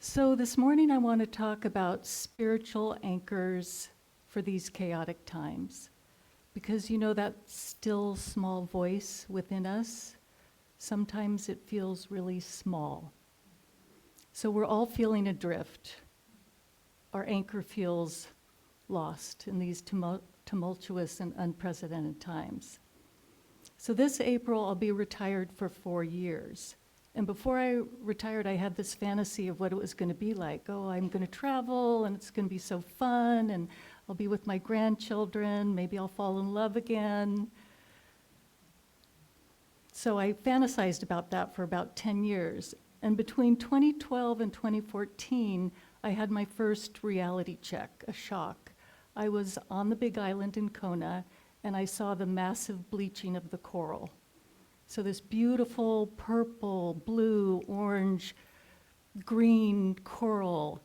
So this morning I want to talk about spiritual anchors for these chaotic times. Because you know that still small voice within us, sometimes it feels really small. So we're all feeling adrift. Our anchor feels lost in these tumultuous and unprecedented times. So this April I'll be retired for 4 years. And before I retired, I had this fantasy of what it was going to be like. Oh, I'm going to travel, and it's going to be so fun, and I'll be with my grandchildren. Maybe I'll fall in love again. So I fantasized about that for about 10 years. And between 2012 and 2014, I had my first reality check, a shock. I was on the Big Island in Kona, and I saw the massive bleaching of the coral. So this beautiful purple, blue, orange, green coral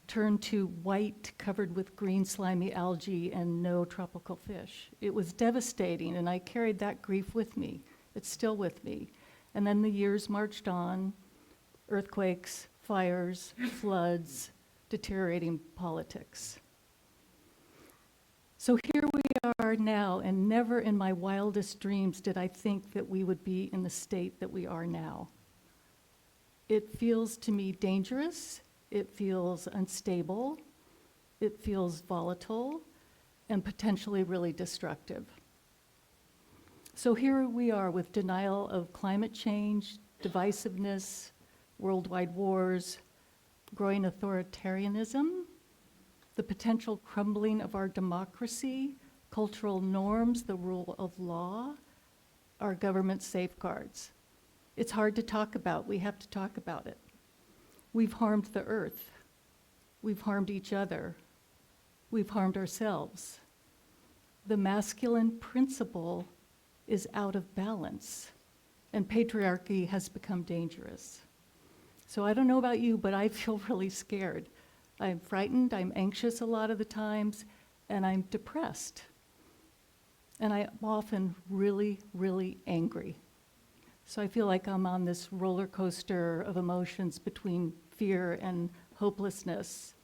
turned to white, covered with green slimy algae and no tropical fish. It was devastating, and I carried that grief with me. It's still with me. And then the years marched on, earthquakes, fires, floods, deteriorating politics. So here we are now, and never in my wildest dreams did I think that we would be in the state that we are now. It feels to me dangerous, it feels unstable, it feels volatile, and potentially really destructive. So here we are with denial of climate change, divisiveness, worldwide wars, growing authoritarianism, the potential crumbling of our democracy, cultural norms, the rule of law, our government safeguards. It's hard to talk about. We have to talk about it. We've harmed the earth. We've harmed each other. We've harmed ourselves. The masculine principle is out of balance, and patriarchy has become dangerous. So I don't know about you, but I feel really scared. I'm frightened, I'm anxious a lot of the times, and I'm depressed. And I'm often really, really angry. So I feel like I'm on this roller coaster of emotions between fear and hopelessness.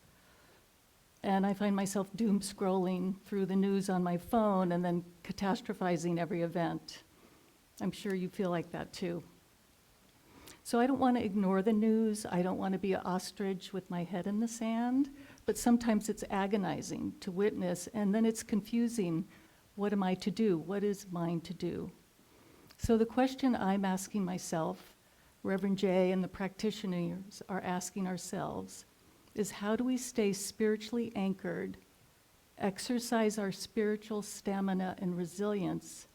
And I find myself doom scrolling through the news on my phone and then catastrophizing every event. I'm sure you feel like that too. So I don't want to ignore the news. I don't want to be an ostrich with my head in the sand, but sometimes it's agonizing to witness, and then it's confusing. What am I to do? What is mine to do? So the question I'm asking myself, Reverend Jay and the practitioners are asking ourselves, is how do we stay spiritually anchored, exercise our spiritual stamina and resilience,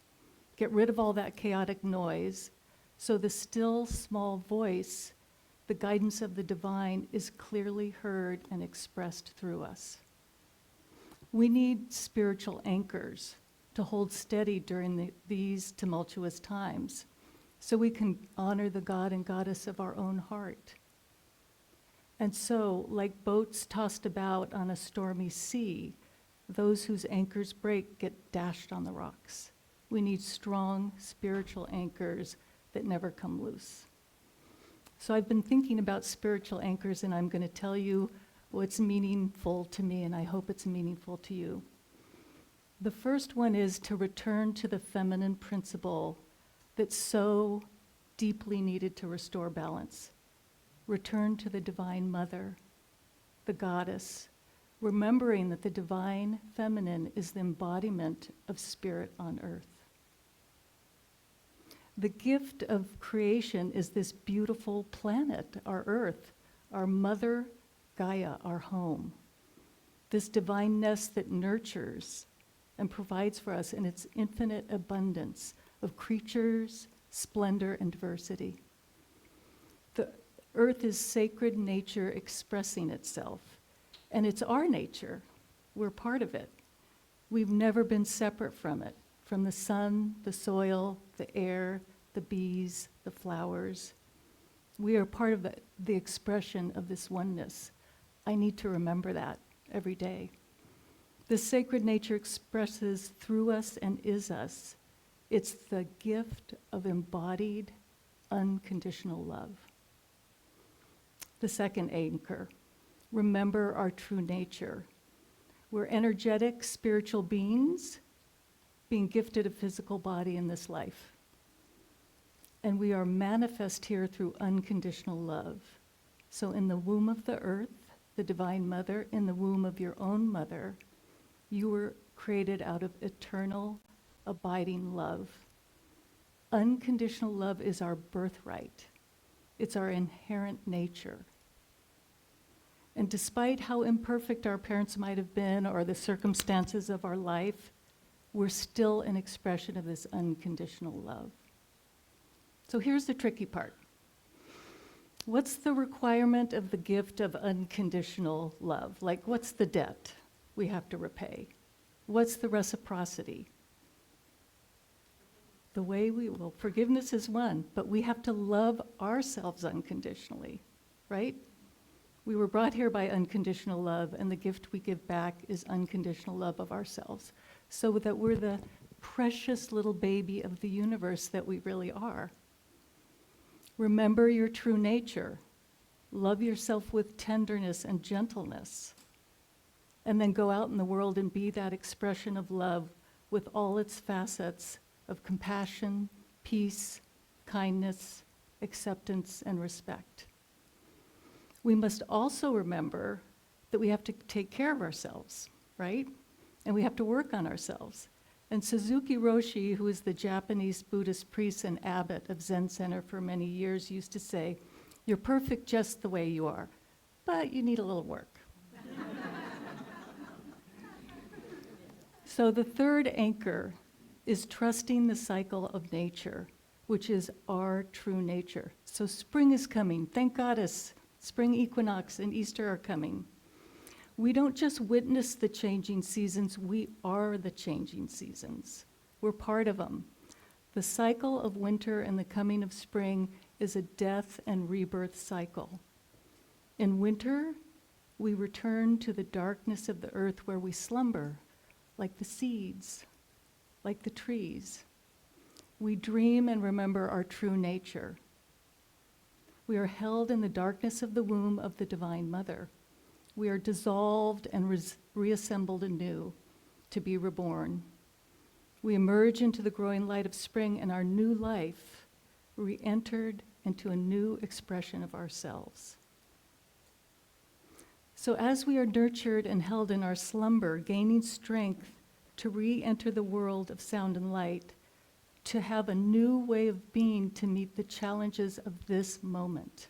get rid of all that chaotic noise, so the still small voice, the guidance of the divine, is clearly heard and expressed through us. We need spiritual anchors to hold steady during these tumultuous times, so we can honor the God and Goddess of our own heart. And so, like boats tossed about on a stormy sea, those whose anchors break get dashed on the rocks. We need strong spiritual anchors that never come loose. So I've been thinking about spiritual anchors, and I'm going to tell you what's meaningful to me, and I hope it's meaningful to you. The first one is to return to the feminine principle that's so deeply needed to restore balance. Return to the Divine Mother, the Goddess, remembering that the divine feminine is the embodiment of spirit on earth. The gift of creation is this beautiful planet, our earth, our mother Gaia, our home. This divine nest that nurtures and provides for us in its infinite abundance of creatures, splendor, and diversity. The earth is sacred nature expressing itself, and it's our nature. We're part of it. We've never been separate from it, from the sun, the soil, the air, the bees, the flowers. We are part of the expression of this oneness. I need to remember that every day. This sacred nature expresses through us and is us. It's the gift of embodied, unconditional love. The second anchor, remember our true nature. We're energetic, spiritual beings being gifted a physical body in this life. And we are manifest here through unconditional love. So in the womb of the earth, the Divine Mother, in the womb of your own mother, you were created out of eternal, abiding love. Unconditional love is our birthright. It's our inherent nature. And despite how imperfect our parents might have been or the circumstances of our life, we're still an expression of this unconditional love. So here's the tricky part. What's the requirement of the gift of unconditional love? Like, what's the debt we have to repay? What's the reciprocity? The way well, forgiveness is one, but we have to love ourselves unconditionally, right? We were brought here by unconditional love, and the gift we give back is unconditional love of ourselves, so that we're the precious little baby of the universe that we really are. Remember your true nature. Love yourself with tenderness and gentleness. And then go out in the world and be that expression of love with all its facets of compassion, peace, kindness, acceptance, and respect. We must also remember that we have to take care of ourselves, right? And we have to work on ourselves. And Suzuki Roshi, who is the Japanese Buddhist priest and abbot of Zen Center for many years, used to say, "You're perfect just the way you are, but you need a little work." So the third anchor is trusting the cycle of nature, which is our true nature. So spring is coming. Thank Goddess. Spring equinox and Easter are coming. We don't just witness the changing seasons, we are the changing seasons. We're part of them. The cycle of winter and the coming of spring is a death and rebirth cycle. In winter, we return to the darkness of the earth where we slumber, like the seeds, like the trees. We dream and remember our true nature. We are held in the darkness of the womb of the Divine Mother. We are dissolved and reassembled anew to be reborn. We emerge into the growing light of spring, and our new life re-entered into a new expression of ourselves. So as we are nurtured and held in our slumber, gaining strength to re-enter the world of sound and light, to have a new way of being to meet the challenges of this moment,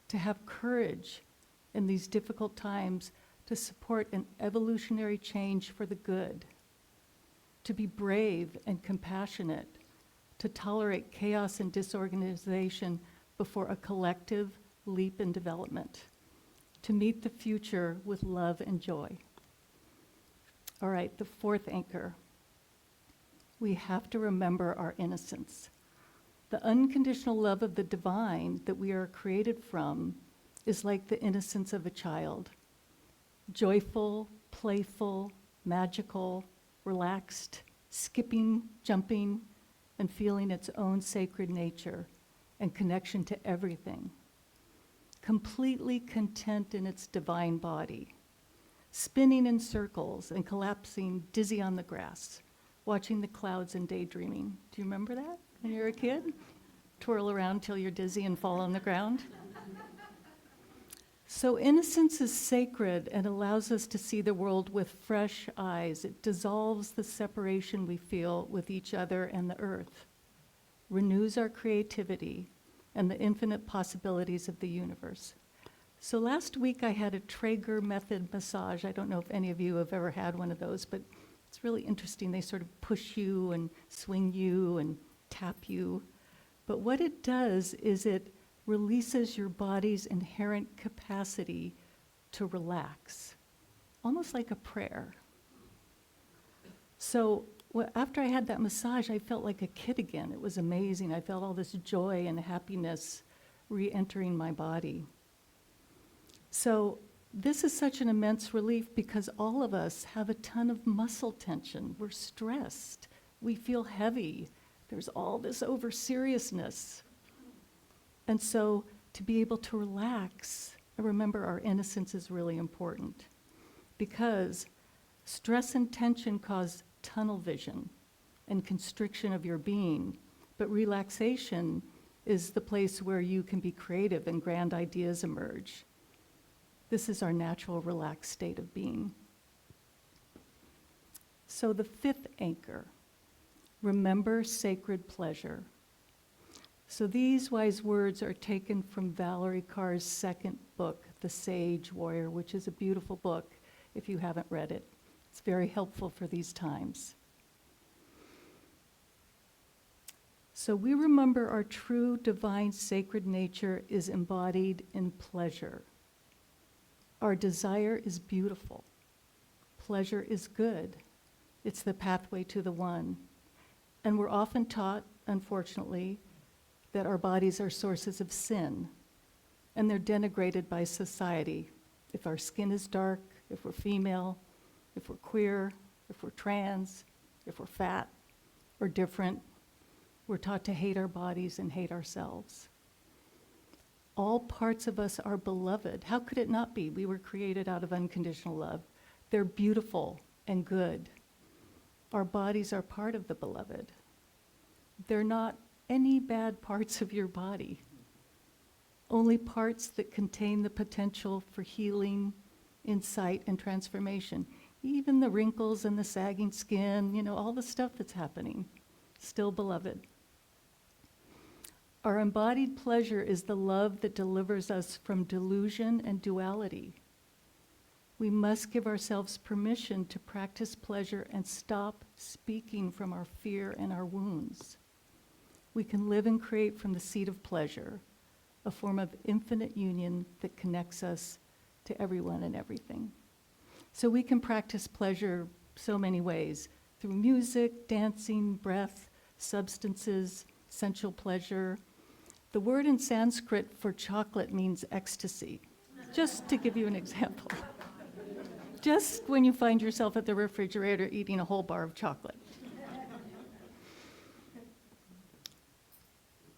to have courage in these difficult times to support an evolutionary change for the good, to be brave and compassionate, to tolerate chaos and disorganization before a collective leap in development, to meet the future with love and joy. All right, the fourth anchor. We have to remember our innocence. The unconditional love of the divine that we are created from is like the innocence of a child. Joyful, playful, magical, relaxed, skipping, jumping, and feeling its own sacred nature and connection to everything. Completely content in its divine body. Spinning in circles and collapsing dizzy on the grass, watching the clouds and daydreaming. Do you remember that when you were a kid? Twirl around till you're dizzy and fall on the ground. So innocence is sacred and allows us to see the world with fresh eyes. It dissolves the separation we feel with each other and the earth, renews our creativity and the infinite possibilities of the universe. So last week I had a Traeger method massage. I don't know if any of you have ever had one of those, but it's really interesting. They sort of push you and swing you and tap you. But what it does is it releases your body's inherent capacity to relax, almost like a prayer. So after I had that massage, I felt like a kid again. It was amazing. I felt all this joy and happiness re-entering my body. So this is such an immense relief because all of us have a ton of muscle tension. We're stressed. We feel heavy. There's all this over-seriousness. And so to be able to relax. And remember, our innocence is really important because stress and tension cause tunnel vision and constriction of your being, but relaxation is the place where you can be creative and grand ideas emerge. This is our natural relaxed state of being. So the fifth anchor, remember sacred pleasure. So these wise words are taken from Valerie Carr's second book, The Sage Warrior, which is a beautiful book if you haven't read it. It's very helpful for these times. So we remember our true divine sacred nature is embodied in pleasure. Our desire is beautiful. Pleasure is good. It's the pathway to the one. And we're often taught, unfortunately, that our bodies are sources of sin, and they're denigrated by society. If our skin is dark, if we're female, if we're queer, if we're trans, if we're fat or different, we're taught to hate our bodies and hate ourselves. All parts of us are beloved. How could it not be? We were created out of unconditional love. They're beautiful and good. Our bodies are part of the beloved. They're not any bad parts of your body, only parts that contain the potential for healing, insight, and transformation. Even the wrinkles and the sagging skin, all the stuff that's happening, still beloved. Our embodied pleasure is the love that delivers us from delusion and duality. We must give ourselves permission to practice pleasure and stop speaking from our fear and our wounds. We can live and create from the seat of pleasure, a form of infinite union that connects us to everyone and everything. So we can practice pleasure so many ways, through music, dancing, breath, substances, sensual pleasure. The word in Sanskrit for chocolate means ecstasy, just to give you an example. Just when you find yourself at the refrigerator eating a whole bar of chocolate.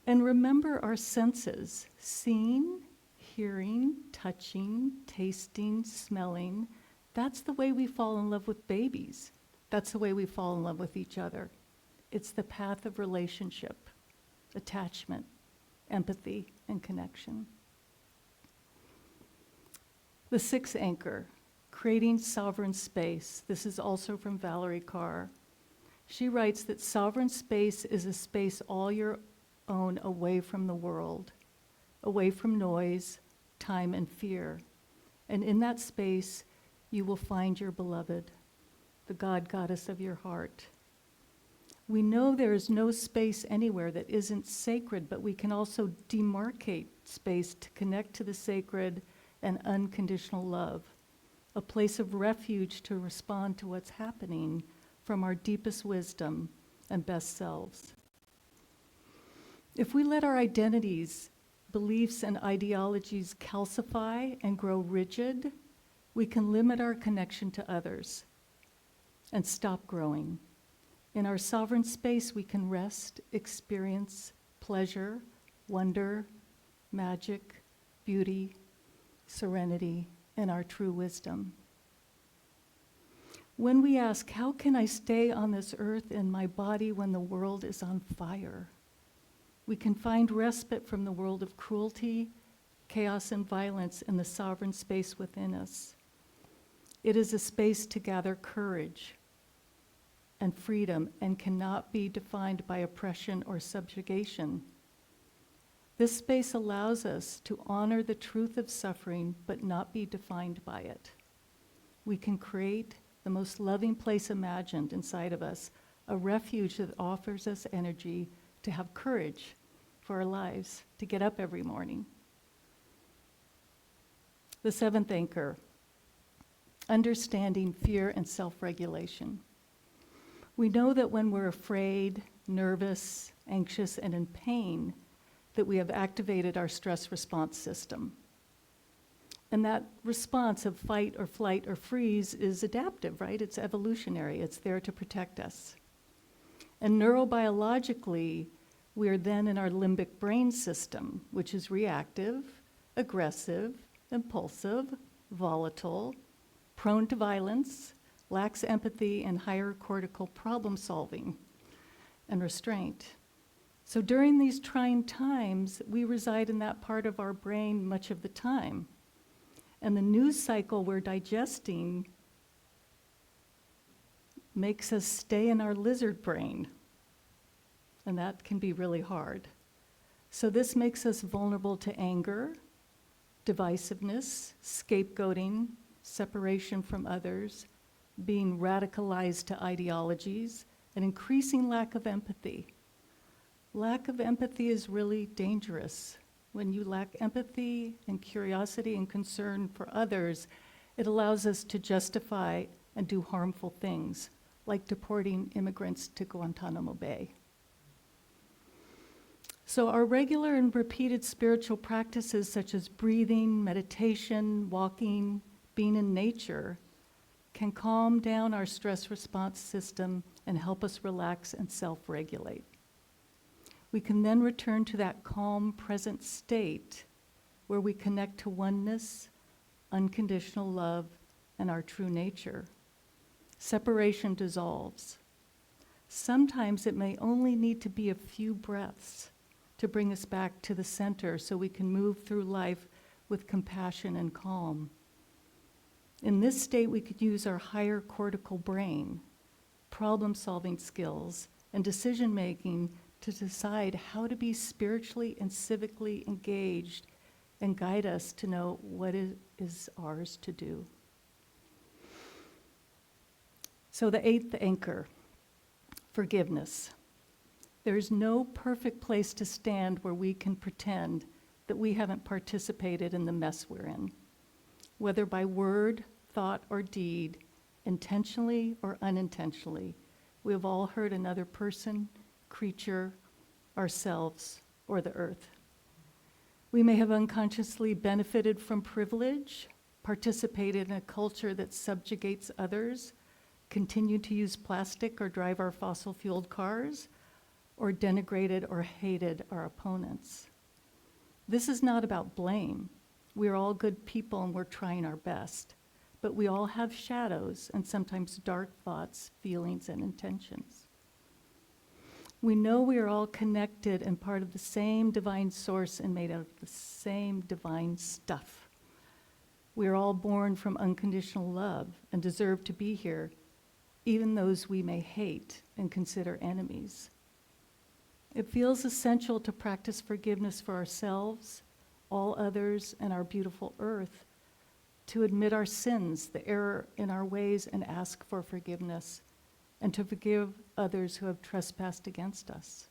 And remember our senses, seeing, hearing, touching, tasting, smelling. That's the way we fall in love with babies. That's the way we fall in love with each other. It's the path of relationship, attachment, empathy, and connection. The sixth anchor, creating sovereign space. This is also from Valerie Carr. She writes that sovereign space is a space all your own, away from the world, away from noise, time, and fear. And in that space, you will find your beloved, the God, goddess of your heart. We know there is no space anywhere that isn't sacred, but we can also demarcate space to connect to the sacred and unconditional love, a place of refuge to respond to what's happening from our deepest wisdom and best selves. If we let our identities, beliefs, and ideologies calcify and grow rigid, we can limit our connection to others and stop growing. In our sovereign space, we can rest, experience pleasure, wonder, magic, beauty, serenity, and our true wisdom. When we ask, how can I stay on this earth in my body when the world is on fire? We can find respite from the world of cruelty, chaos, and violence in the sovereign space within us. It is a space to gather courage and freedom and cannot be defined by oppression or subjugation. This space allows us to honor the truth of suffering but not be defined by it. We can create the most loving place imagined inside of us, a refuge that offers us energy to have courage for our lives, to get up every morning. The seventh anchor, understanding fear and self-regulation. We know that when we're afraid, nervous, anxious, and in pain, that we have activated our stress response system. And that response of fight or flight or freeze is adaptive, right? It's evolutionary. It's there to protect us. And neurobiologically, We are then in our limbic brain system, which is reactive, aggressive, impulsive, volatile, prone to violence, lacks empathy, and higher cortical problem solving and restraint. So during these trying times, we reside in that part of our brain much of the time. And the news cycle we're digesting makes us stay in our lizard brain. And that can be really hard. So this makes us vulnerable to anger, divisiveness, scapegoating, separation from others, being radicalized to ideologies, an increasing lack of empathy. Lack of empathy is really dangerous. When you lack empathy and curiosity and concern for others, it allows us to justify and do harmful things, like deporting immigrants to Guantanamo Bay. So our regular and repeated spiritual practices such as breathing, meditation, walking, being in nature can calm down our stress response system and help us relax and self-regulate. We can then return to that calm, present state where we connect to oneness, unconditional love, and our true nature. Separation dissolves. Sometimes it may only need to be a few breaths to bring us back to the center so we can move through life with compassion and calm. In this state, we could use our higher cortical brain, problem-solving skills, and decision-making to decide how to be spiritually and civically engaged and guide us to know what is ours to do. So the eighth anchor, forgiveness. There is no perfect place to stand where we can pretend that we haven't participated in the mess we're in, whether by word, thought, or deed, intentionally or unintentionally. We have all hurt another person, creature, ourselves, or the earth. We may have unconsciously benefited from privilege, participated in a culture that subjugates others, continued to use plastic or drive our fossil-fueled cars, or denigrated or hated our opponents. This is not about blame. We're all good people and we're trying our best. But we all have shadows and sometimes dark thoughts, feelings, and intentions. We know we are all connected and part of the same divine source and made out of the same divine stuff. We are all born from unconditional love and deserve to be here, even those we may hate and consider enemies. It feels essential to practice forgiveness for ourselves, all others, and our beautiful earth, to admit our sins, the error in our ways, and ask for forgiveness, and to forgive others who have trespassed against us.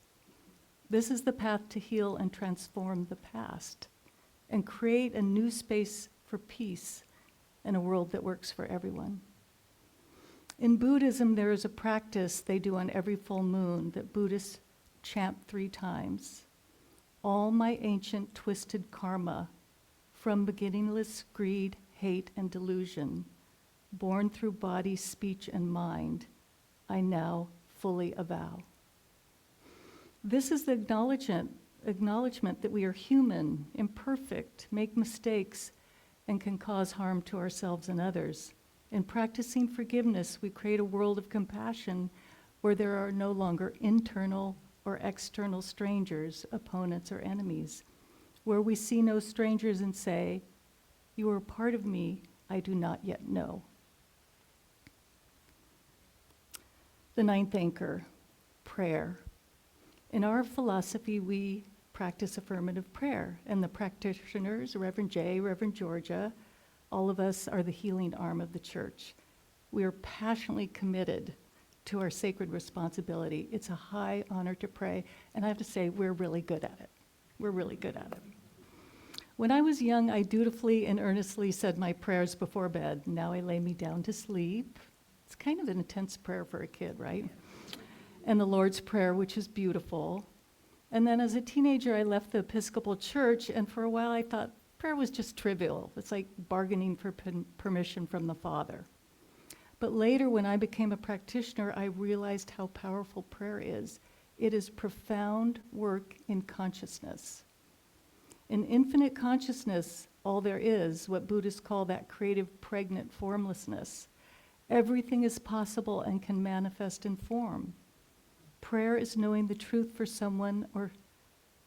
This is the path to heal and transform the past and create a new space for peace and a world that works for everyone. In Buddhism, there is a practice they do on every full moon that Buddhists chant 3 times. All my ancient twisted karma, from beginningless greed, hate, and delusion, born through body, speech, and mind, I now fully avow. This is the acknowledgement that we are human, imperfect, make mistakes, and can cause harm to ourselves and others. In practicing forgiveness, we create a world of compassion where there are no longer internal or external strangers, opponents, or enemies, where we see no strangers and say, you are part of me I do not yet know. The 9th anchor, prayer. In our philosophy, we practice affirmative prayer, and the practitioners, Reverend Jay, Reverend Georgia, all of us are the healing arm of the church. We are passionately committed to our sacred responsibility. It's a high honor to pray, and I have to say, we're really good at it. We're really good at it. When I was young, I dutifully and earnestly said my prayers before bed. Now I lay me down to sleep. It's kind of an intense prayer for a kid, right? And the Lord's Prayer, which is beautiful. And then as a teenager, I left the Episcopal Church, and for a while I thought prayer was just trivial. It's like bargaining for permission from the Father. But later, when I became a practitioner, I realized how powerful prayer is. It is profound work in consciousness. In infinite consciousness, all there is, what Buddhists call that creative, pregnant formlessness. Everything is possible and can manifest in form. Prayer is knowing the truth for someone or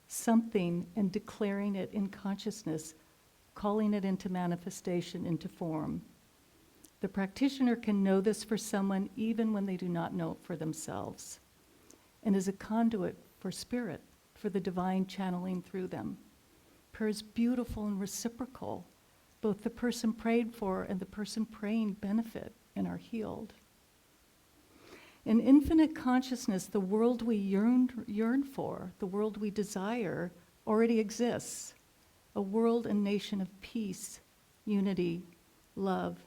something and declaring it in consciousness, calling it into manifestation, into form. The practitioner can know this for someone even when they do not know it for themselves, and is a conduit for spirit, for the divine channeling through them. Prayer is beautiful and reciprocal. Both the person prayed for and the person praying benefit and are healed. In infinite consciousness, the world we yearn for, the world we desire, already exists. A world and nation of peace, unity, love,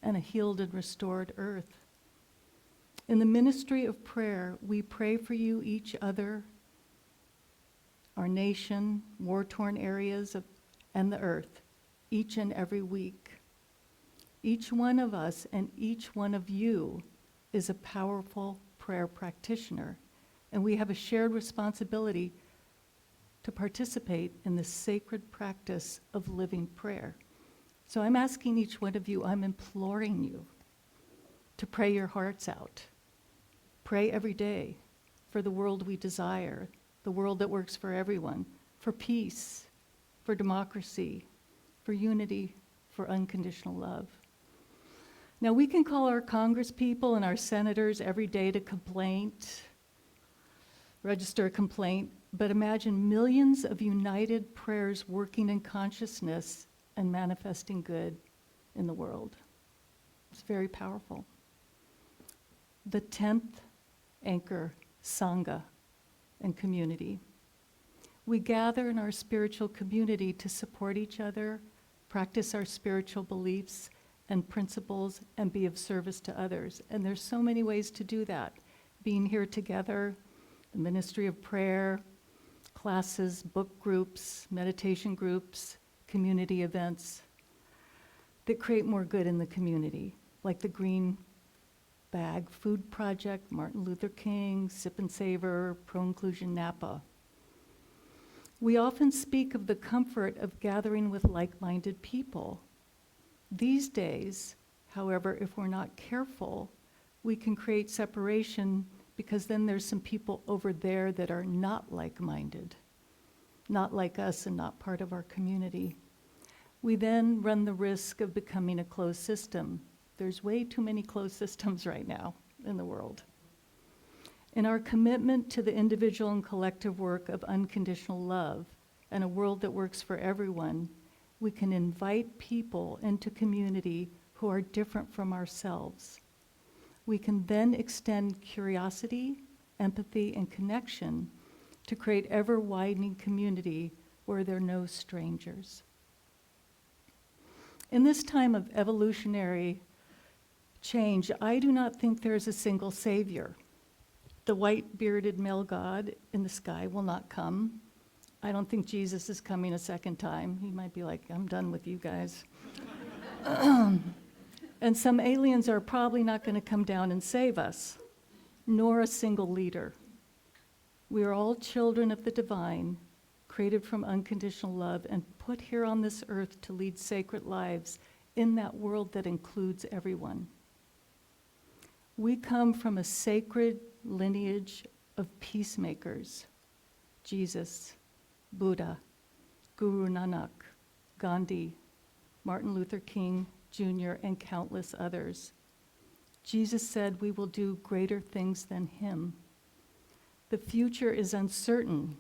and a healed and restored earth. In the ministry of prayer, we pray for you, each other, our nation, war-torn areas and the earth, each and every week. Each one of us and each one of you is a powerful prayer practitioner, and we have a shared responsibility to participate in the sacred practice of living prayer. So I'm asking each one of you, I'm imploring you to pray your hearts out. Pray every day for the world we desire, the world that works for everyone, for peace, for democracy, for unity, for unconditional love. Now, we can call our congresspeople and our senators every day to register a complaint, but imagine millions of united prayers working in consciousness and manifesting good in the world. It's very powerful. The 10th anchor, Sangha, and community. We gather in our spiritual community to support each other, practice our spiritual beliefs and principles, and be of service to others. And there's so many ways to do that. Being here together, the ministry of prayer, classes, book groups, meditation groups, community events that create more good in the community, like the Green Bag Food Project, Martin Luther King, Sip and Savor, Pro-Inclusion Napa. We often speak of the comfort of gathering with like-minded people. These days, however, if we're not careful, we can create separation because then there's some people over there that are not like-minded, not like us and not part of our community. We then run the risk of becoming a closed system. There's way too many closed systems right now in the world. In our commitment to the individual and collective work of unconditional love and a world that works for everyone, we can invite people into community who are different from ourselves. We can then extend curiosity, empathy, and connection to create ever-widening community where there are no strangers. In this time of evolutionary change, I do not think there is a single savior. The white-bearded male god in the sky will not come. I don't think Jesus is coming a second time. He might be like, I'm done with you guys. And some aliens are probably not going to come down and save us, nor a single leader. We are all children of the divine, created from unconditional love and put here on this earth to lead sacred lives in that world that includes everyone. We come from a sacred lineage of peacemakers: Jesus, Buddha, Guru Nanak, Gandhi, Martin Luther King Jr., and countless others. Jesus said we will do greater things than him. The future is uncertain,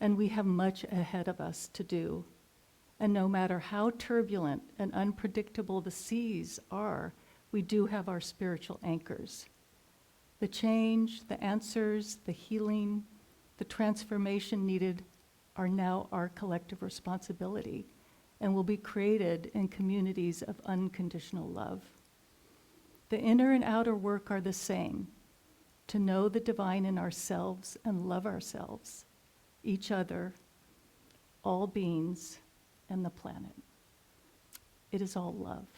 and we have much ahead of us to do. And no matter how turbulent and unpredictable the seas are, we do have our spiritual anchors. The change, the answers, the healing, the transformation needed are now our collective responsibility and will be created in communities of unconditional love. The inner and outer work are the same: to know the divine in ourselves and love ourselves, each other, all beings, and the planet. It is all love.